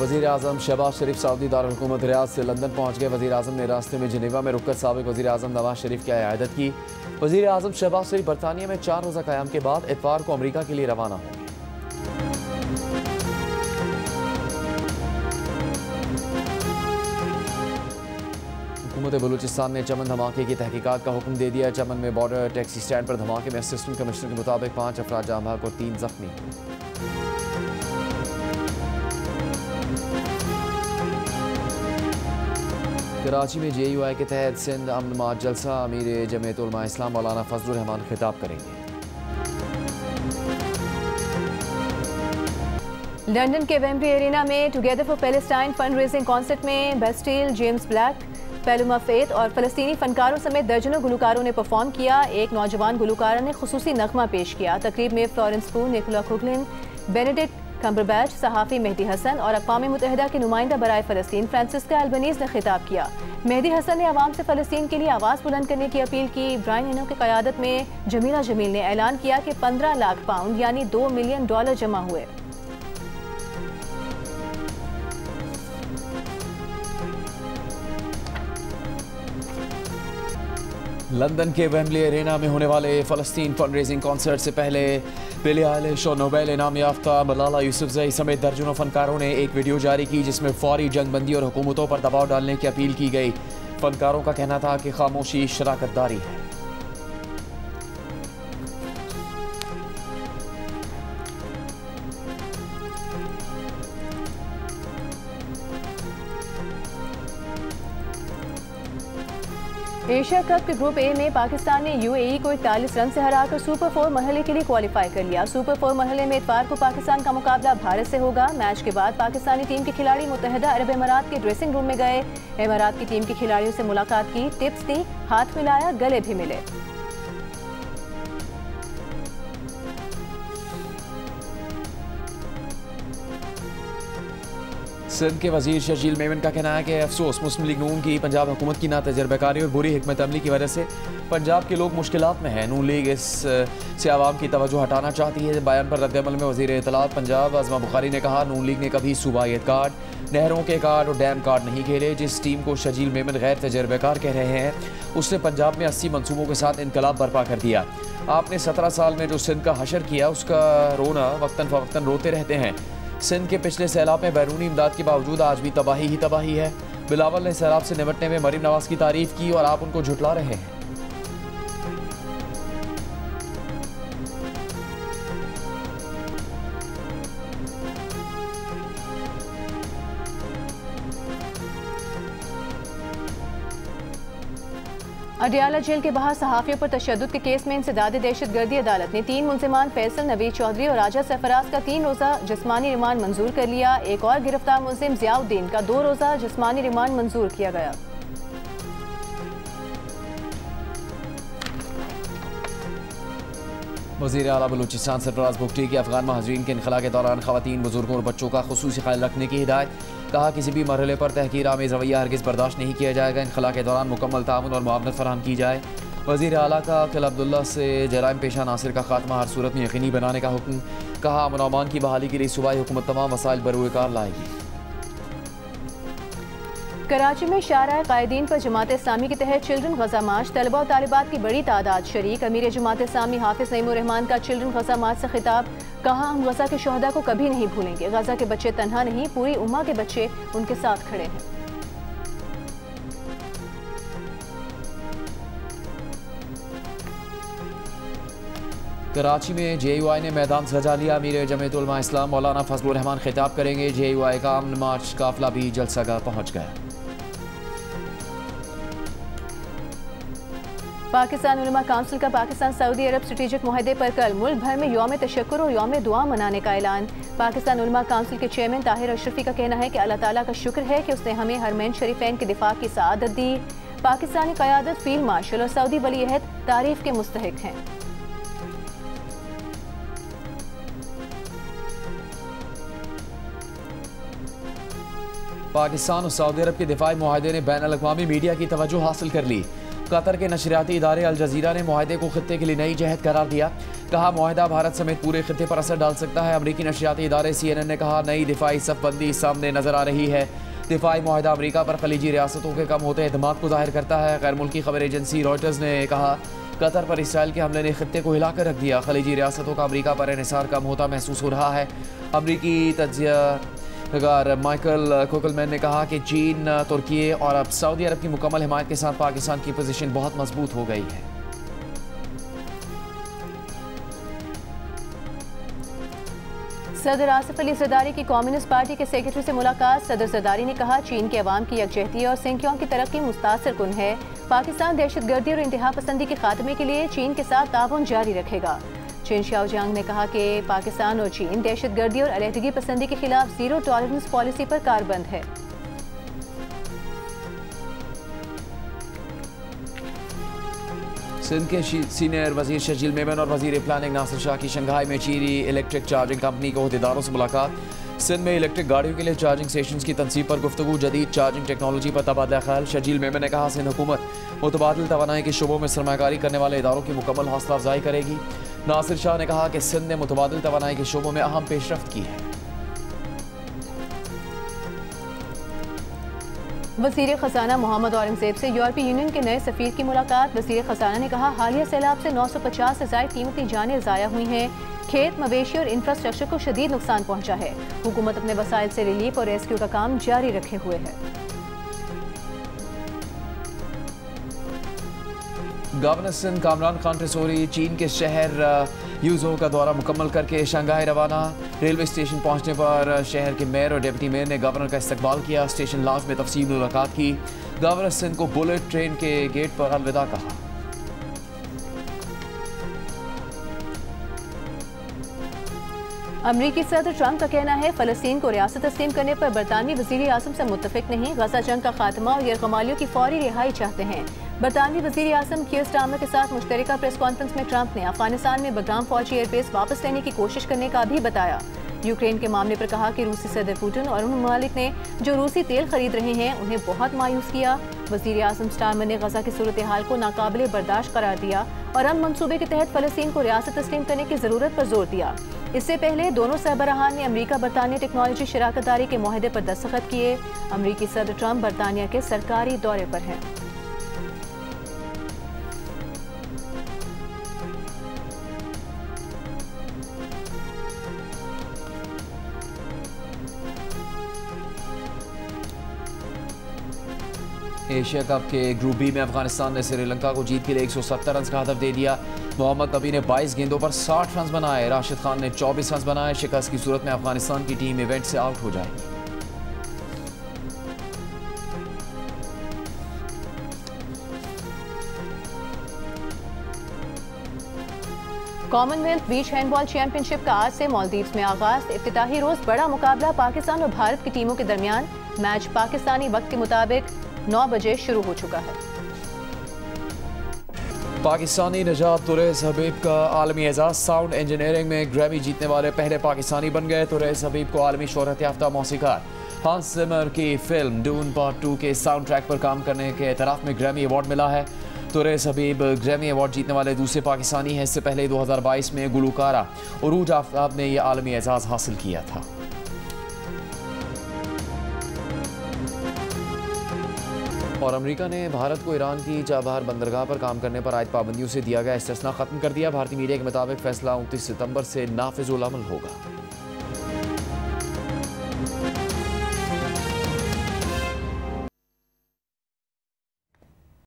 वज़ीर आज़म शहबाज शरीफ Saudi दारुल-हुकूमत Riyadh से London पहुँच गए। वज़ीर आज़म ने रास्ते में जिनेवा में रुककर साबिक़ वज़ीर आज़म नवाज शरीफ की इयादत की। वज़ीर आज़म शहबाज शरीफ बरतानिया में 4 रोज़ा क़याम के बाद इतवार को अमरीका के लिए रवाना होंगे। हुकूमत बलूचिस्तान ने चमन धमाके की तहकीकात का हुक्म दे दिया। चमन में बॉर्डर टैक्सी स्टैंड पर धमाके में असिस्टेंट कमिश्नर के मुताबिक 5 अफराद जाँ बहक और 3 जख्मी। कराची में JUI के तहत सिंध अमन माज जलसा अमीर जमीयत उलमा इस्लाम मौलाना फजलुर रहमान खिताब करेंगे। लंदन के वेम्बली एरिना में together for Palestine fund raising concert में बेस्टिल, जेम्स ब्लैक, पेलुमा फेथ और फलस्तीनी फनकारों समेत दर्जनों गुलकारों ने परफॉर्म किया। एक नौजवान गुलकारा ने खुसूसी नगमा पेश किया। तकरीब में फ्लोरेंस पू, निकोला कुगलिन, बेनेडिक्ट कम्बरबैच, सहाफ़ी मेहदी हसन और अक़वाम मुत्तहिदा के नुमाइंदा बराए फ़लस्तीन फ्रांसिस्का अल्बनीज़ ने खिताब किया। मेहदी हसन ने आवाम से फ़लस्तीन के लिए आवाज़ बुलंद करने की अपील की। ब्रायन इनो की क़यादत में जमीला जमील ने ऐलान किया कि 15 लाख पाउंड यानी $2 मिलियन जमा हुए। लंदन के वेम्बली एरेना में होने वाले फ़लस्तीन फंड रेजिंग कॉन्सर्ट से पहले बिली आइलिश और नोबेल इनाम याफ्ता मलाला यूसुफ़ज़ई समेत दर्जनों फनकारों ने एक वीडियो जारी की जिसमें फौरी जंगबंदी और हुकूमतों पर दबाव डालने की अपील की गई। फनकारों का कहना था कि खामोशी शराकतदारी है। एशिया कप के ग्रुप ए में पाकिस्तान ने UAE को 41 रन से हराकर सुपर 4 मरहले के लिए क्वालिफाई कर लिया। सुपर 4 मरहले में इतवार को पाकिस्तान का मुकाबला भारत से होगा। मैच के बाद पाकिस्तानी टीम के खिलाड़ी मुत्तहिदा अरब अमारात के ड्रेसिंग रूम में गए। अमारात की टीम के खिलाड़ियों से मुलाकात की, टिप्स दी, हाथ मिलाया, गले भी मिले। सिंध के वजीर शर्जील मेमन का कहना है कि अफसोस मुस्लिम लीग नून की पंजाब हुकूमत की ना तजर्बाकारी और बुरी हिकमत अमली की वजह से पंजाब के लोग मुश्किलात में हैं। नून लीग इस से आवाम की तवज्जो हटाना चाहती है। बयान पर रद्दअमल में वजीर इत्तलात पंजाब आज़मा बुखारी ने कहा, नून लीग ने कभी सूबायत कार्ड, नहरों के कार्ड और डैम कार्ड नहीं खेले। जिस टीम को शर्जील मेमन गैर तजर्बाकार कह रहे हैं उसने पंजाब में 80 मनसूबों के साथ इनकलाब बर्पा कर दिया। आपने 17 साल में जो सिंध का हशर किया उसका रोना वक्तन फ़वक्तन रोते रहते हैं। सिंध के पिछले सैलाब में बैरूनी इमदाद के बावजूद आज भी तबाही ही तबाही है। बिलावल ने सैलाब से निपटने में मरीम नवाज की तारीफ की और आप उनको झुटला रहे हैं। अडियाला जेल के बाहर सहाफ़ियों पर तशद्दुद के केस में इंसदाद दहशतगर्दी अदालत ने 3 मुलजिमान फैसल, नवीद चौधरी और राजा सरफराज का 3 रोज़ा जिस्मानी रिमांड मंजूर कर लिया। एक और गिरफ्तार मुलजिम ज़ियाउद्दीन का 2 रोज़ा जिस्मानी रिमांड मंजूर किया गया। वज़ीर आला बलूचिस्तान सरफराज बुगटी की अफगान महाजरीन के इनखला के दौरान ख़वातीन, बुजुर्गों और बच्चों का खुसूसी ख्याल रखने की हिदायत। कहा, किसी भी मरहले पर तहकीर आमेज़ रवैया हरगिज़ बर्दाश्त नहीं किया जाएगा। इनखला के दौरान मुकम्मल ताउन और मुआवनत फराहम की जाए। वज़ीर आला का अक़िल अब्दुल्ला से जराइम पेशा नासिर का खात्मा हर सूरत में यकीनी बनाने का हुक्म। कहा, अमन अमान की बहाली के लिए सूबाई हुकूमत तमाम वसाइल बरूएकार लाएगी। कराची में शारा कायदीन पर जमात इस्लामी के तहत चिल्ड्रन गज़ा मार्च, तलबा और तालिबात की बड़ी तादाद शरीक। अमीर जमात इस्लामी हाफिज नईमुर रहमान का चिल्ड्रन गज़ा मार्च से खिताब। कहा, हम गज़ा के शोहदा को कभी नहीं भूलेंगे। गज़ा के बच्चे तन्हा नहीं, पूरी उम्मा के बच्चे उनके साथ खड़े हैं। कराची में JUI ने मैदान सजा लिया। अमीर जमीयत उलमा इस्लाम मौलाना फजलुर रहमान खिताब करेंगे। JUI का अमन मार्च काफिला भी जलसागाह पहुँच गया। पाकिस्तान उलमा काउंसिल का पाकिस्तान सऊदी अरब स्ट्रेटेजिक मुआहदे पर कल मुल्क भर में यौम तशक्कुर और यौम दुआ मनाने का ऐलान। पाकिस्तान उलमा काउंसिल के चेयरमैन ताहिर अशरफी का कहना है कि अल्लाह ताला का शुक्र है कि उसने हमें हरमैन शरीफैन के दिफा की सआदत दी। पाकिस्तानी क़यादत, फील्ड मार्शल और सऊदी वली अहद तारीफ के मुस्तहिक हैं। पाकिस्तान और सऊदी अरब के दिफाई मुआहदे ने बैन अल-अक़वामी मीडिया की तवज्जो हासिल कर ली। कतर के नशरियाती इदारे अल जज़ीरा ने मुआहदे को खित्ते के लिए नई जहद करार दिया। कहा मुआहदा भारत समेत पूरे खित्ते पर असर डाल सकता है। अमरीकी नशरियाती इदारे CNN ने कहा नई दिफाई सफबंदी सामने नजर आ रही है। दिफाई मुआहदा अमरीका पर खलीजी रियासतों के कम होते एतमाद को जाहिर करता है। गैर मुल्की खबर एजेंसी रॉयटर्स ने कहा कतर पर इसराइल के हमले ने खित्ते को हिलाकर रख दिया। खलीजी रियासतों का अमरीका पर इन्हिसार कम होता महसूस हो रहा है। अमरीकी तज्जियाकार माइकल कोकलमैन ने कहा कि चीन, तुर्की और अब सऊदी अरब की मुकम्मल हिमायत के साथ पाकिस्तान की पोजीशन बहुत मजबूत हो गई है। सदर आसिफ अली जरदारी की कम्युनिस्ट पार्टी के सेक्रेटरी से मुलाकात। सदर जरदारी ने कहा चीन के अवाम की यकजहती और सिंकियों की तरक्की मुतासर कुन है। पाकिस्तान दहशतगर्दी और इंतहा पसंदी के खात्मे के लिए चीन के साथ ताउन जारी रखेगा। चीन शाओजियांग ने कहा कि पाकिस्तान और चीन दहशतगर्दी और अलहदगी पसंदी के खिलाफ जीरो टॉलरेंस पॉलिसी पर कारबंद है। सिंध के सीनियर वजीर शर्जील मेमन और वजीर प्लानिंग नासिर शाह की शंघाई में चीनी इलेक्ट्रिक चार्जिंग कंपनी के अहदेदारों से मुलाकात। सिंध में इलेक्ट्रिक गाड़ियों के लिए चार्जिंग स्टेशन की तनसीब पर गुफ्तगू, जदीद चार्जिंग टेक्नोलॉजी पर तबादला ख्याल। शर्जील मेमन ने कहा सिंध हुकूमत मुतबादिल तवानाई के शोबों में सरमाकारी करने वाले इदारों की मुकम्मल हौसला अफजाई करेगी। नासिर शाह ने कहा कि सिंध ने मुतबादिल तवानाई के शोबों में अहम पेशरफ्त की है। वज़ीर ख़ज़ाना मोहम्मद औरंगज़ेब से यूरोपीय यूनियन के नए सफ़ीर की मुलाकात। वज़ीर ख़ज़ाना ने कहा हालिया सैलाब से 950 से ज़ायद कीमती जानें ज़ाया हुई हैं। खेत, मवेशी और इंफ्रास्ट्रक्चर को शदीद नुकसान पहुँचा है। हुकूमत अपने वसाइल से रिलीफ और रेस्क्यू का काम जारी रखे हुए है। गवर्नर सिंध कामरान खान टेसोरी चीन के शहर यूजो का दौरा मुकम्मल करके शंघाई रवाना। रेलवे स्टेशन पहुंचने पर शहर के मेयर और डिप्टी मेयर ने गवर्नर का इस्तकबाल किया। स्टेशन लॉन्च में तफसील मुलाकात की। गवर्नर सिंध को बुलेट ट्रेन के गेट पर अलविदा कहा। अमरीकी सदर ट्रंप का कहना है फ़लस्तीन को रियासत तस्लीम करने पर बरतानवी वज़ीर आज़म से मुत्तफिक नहीं। गजा जंग का खात्मा और यरगमालियों की फौरी रिहाई चाहते हैं। बरतानवी वज़ीर आज़म कीर स्टारमर के साथ मुश्तरका प्रेस कॉन्फ्रेंस में ट्रंप ने अफगानिस्तान में बगराम फौजी एयरबेस वापस लेने की कोशिश करने का भी बताया। यूक्रेन के मामले पर कहा कि रूसी सदर पुतिन और उन ममालिक ने जो रूसी तेल खरीद रहे हैं उन्हें बहुत मायूस किया। वज़ीर आज़म स्टारमर ने गजा की सूरत हाल को नाकाबिले बर्दाश्त करार दिया और अमन मंसूबे के तहत फ़लस्तीन को रियासत तस्लीम करने की ज़रूरत पर जोर दिया। इससे पहले दोनों सरबराहान ने अमरीका बरतानिया टेक्नोलॉजी शराकतदारी के मुआहदे पर दस्तखत किए। अमरीकी सदर ट्रंप बरतानिया के सरकारी दौरे पर हैं। एशिया कप के ग्रुप बी में अफगानिस्तान ने श्रीलंका को जीत के लिए 170 रन का हदफ दे दिया। मोहम्मद नबी ने 22 गेंदों पर 60 रन बनाए। राशिद खान ने 24 रन बनाए। शिकस्त की सूरत में अफगानिस्तान की टीम इवेंट से आउट हो जाएगी। कॉमनवेल्थ बीच हैंडबॉल चैंपियनशिप का आज से मालदीव्स में आगाज। इफ्तिताही रोज बड़ा मुकाबला पाकिस्तान और भारत की टीमों के दरमियान। मैच पाकिस्तानी वक्त के मुताबिक 9 बजे शुरू हो चुका है। पाकिस्तानी नजात तुरैस हबीब का आलमी एजाज। साउंड इंजीनियरिंग में ग्रैमी जीतने वाले पहले पाकिस्तानी बन गए। तुरैस हबीब को आलमी शोहरत याफ्ता मौसीकार हांस जिमर की फिल्म डून पार्ट 2 के साउंड ट्रैक पर काम करने के एतराफ़ में ग्रैमी अवार्ड मिला है। तुरैस हबीब ग्रैमी अवार्ड जीतने वाले दूसरे पाकिस्तानी हैं। इससे पहले 2022 में गुलकारा उरूज आफ्ताब ने यह आलमी एजाज हासिल किया था। और अमेरिका ने भारत को ईरान की चाबहार बंदरगाह पर काम करने पर आयद पाबंदियों से दिया गया इस्तिस्ना खत्म कर दिया। भारतीय मीडिया के मुताबिक फैसला 29 सितंबर से नाफिजुल अमल होगा।